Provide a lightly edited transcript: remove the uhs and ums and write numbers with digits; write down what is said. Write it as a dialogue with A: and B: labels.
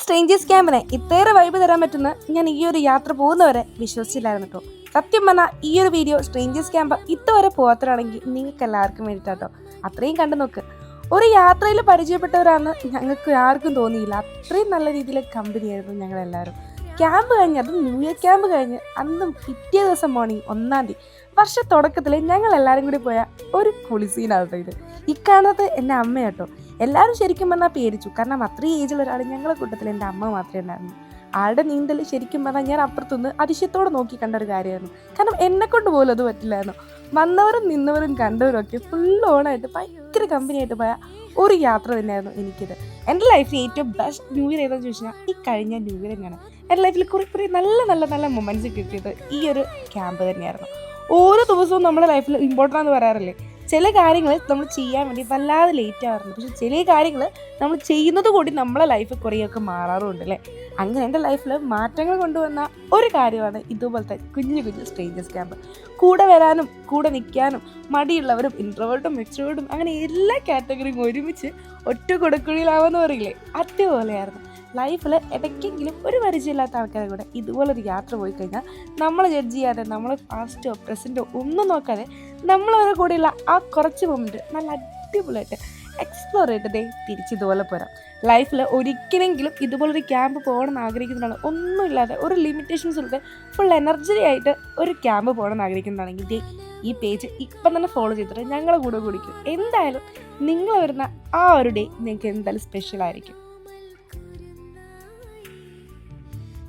A: Strangers ക്യാമ്പിനെ ഇത്രയേറെ vibe തരാൻ പറ്റുന്ന ഞാൻ ഈ ഒരു യാത്ര പോകുന്നവരെ വിശ്വസിച്ചില്ലായിരുന്നു കേട്ടോ. സത്യം പറഞ്ഞാൽ ഈ ഒരു വീഡിയോ സ്ട്രേഞ്ചേഴ്സ് ക്യാമ്പ് ഇതുവരെ പോകാത്തവരാണെങ്കിൽ നിങ്ങൾക്ക് എല്ലാവർക്കും വേണ്ടിയിട്ടോ. അത്രയും കണ്ടു നോക്ക്. ഒരു യാത്രയിൽ പരിചയപ്പെട്ടവരാണെന്ന് ഞങ്ങൾക്ക് ആർക്കും തോന്നിയില്ല. അത്രയും നല്ല രീതിയിൽ കമ്പനിയായിരുന്നു ഞങ്ങളെല്ലാവരും. ക്യാമ്പ് കഴിഞ്ഞ്, അത് ന്യൂ ഇയർ ക്യാമ്പ് കഴിഞ്ഞ് അന്നും പിറ്റേ ദിവസം മോർണിംഗ് 1-ാം തീയതി വർഷ തുടക്കത്തിൽ ഞങ്ങൾ എല്ലാവരും കൂടി പോയ ഒരു കുളിസീനാട്ടോ ഇത്. ഇക്കാണത് എൻ്റെ അമ്മ കേട്ടോ. എല്ലാവരും ശരിക്കും പറഞ്ഞാൽ പേടിച്ചു. കാരണം അത്രയും ഏജുള്ള ഒരാൾ ഞങ്ങളുടെ കൂട്ടത്തിൽ എൻ്റെ അമ്മ മാത്രമേ ഉണ്ടായിരുന്നു. ആളുടെ നീന്തൽ ശരിക്കും പറഞ്ഞാൽ ഞാൻ അപ്പുറത്തുനിന്ന് അതിശയത്തോടെ നോക്കി കണ്ട ഒരു കാര്യമായിരുന്നു. കാരണം എന്നെക്കൊണ്ട് പോലും അത് പറ്റില്ലായിരുന്നു. വന്നവരും നിന്നവരും കണ്ടവരും ഒക്കെ ഫുൾ ഓണായിട്ട് ഭയങ്കര കമ്പനിയായിട്ട് പോയ ഒരു യാത്ര തന്നെയായിരുന്നു എനിക്കിത്. എൻ്റെ ലൈഫിൽ ഏറ്റവും ബെസ്റ്റ് ന്യൂ ഇയർ ഏതാണെന്ന് ചോദിച്ചാൽ ഈ കഴിഞ്ഞ ന്യൂ ഇയർ തന്നെയാണ്. എൻ്റെ ലൈഫിൽ കുറേ നല്ല മൊമെൻറ്റ്സ് കിട്ടിയത് ഈ ഒരു ക്യാമ്പ് തന്നെയായിരുന്നു. ഓരോ ദിവസവും നമ്മുടെ ലൈഫിൽ ഇമ്പോർട്ടൻ്റ് എന്ന് പറയാറില്ലേ, ചില കാര്യങ്ങൾ നമ്മൾ ചെയ്യാൻ വേണ്ടി വല്ലാതെ ലേറ്റ് ആവാറുണ്ട്. പക്ഷെ ചില കാര്യങ്ങൾ നമ്മൾ ചെയ്യുന്നത് കൂടി നമ്മളെ ലൈഫ് കുറേയൊക്കെ മാറാറുമുണ്ട് അല്ലേ. അങ്ങനെ എൻ്റെ ലൈഫിൽ മാറ്റങ്ങൾ കൊണ്ടുവന്ന ഒരു കാര്യമാണ് ഇതുപോലത്തെ കുഞ്ഞു സ്ട്രേഞ്ചേഴ്സ് ക്യാമ്പ്. കൂടെ വരാനും കൂടെ നിൽക്കാനും മടിയുള്ളവരും ഇൻട്രോവേർട്ടും എക്സ്ട്രോവേർട്ടും അങ്ങനെ എല്ലാ കാറ്റഗറിയും ഒരുമിച്ച് ഒറ്റ കൊടുക്കുഴിയിലാവെന്ന് പറയില്ലേ, അതുപോലെയായിരുന്നു. ലൈഫിൽ ഇടയ്ക്കെങ്കിലും ഒരു പരിചയമില്ലാത്ത ആൾക്കാരെ കൂടെ ഇതുപോലൊരു യാത്ര പോയി കഴിഞ്ഞാൽ നമ്മൾ ജഡ്ജ് ചെയ്യാതെ, നമ്മൾ പാസ്റ്റോ പ്രസൻറ്റോ ഒന്നും നോക്കാതെ നമ്മളവരുടെ കൂടെയുള്ള ആ കുറച്ച് മൊമെൻറ്റ് നല്ല അടിപൊളിയായിട്ട് എക്സ്പ്ലോർ ചെയ്തിട്ടേ തിരിച്ചിതുപോലെ പോരാം. ലൈഫിൽ ഒരിക്കലെങ്കിലും ഇതുപോലൊരു ക്യാമ്പ് പോകണമെന്ന് ആഗ്രഹിക്കുന്നതാണ്, ഒന്നുമില്ലാതെ ഒരു ലിമിറ്റേഷൻസ് ഇല്ലാതെ ഫുൾ എനർജി ആയിട്ട് ഒരു ക്യാമ്പ് പോകണമെന്ന് ആഗ്രഹിക്കുന്നതാണെങ്കിൽ ഈ പേജ് ഇപ്പം തന്നെ ഫോളോ ചെയ്തിട്ട് ഞങ്ങളെ കൂടെ കുടിക്കും. എന്തായാലും നിങ്ങൾ വരുന്ന ആ ഒരു ഡേ നിങ്ങൾക്ക് എന്തായാലും സ്പെഷ്യലായിരിക്കും.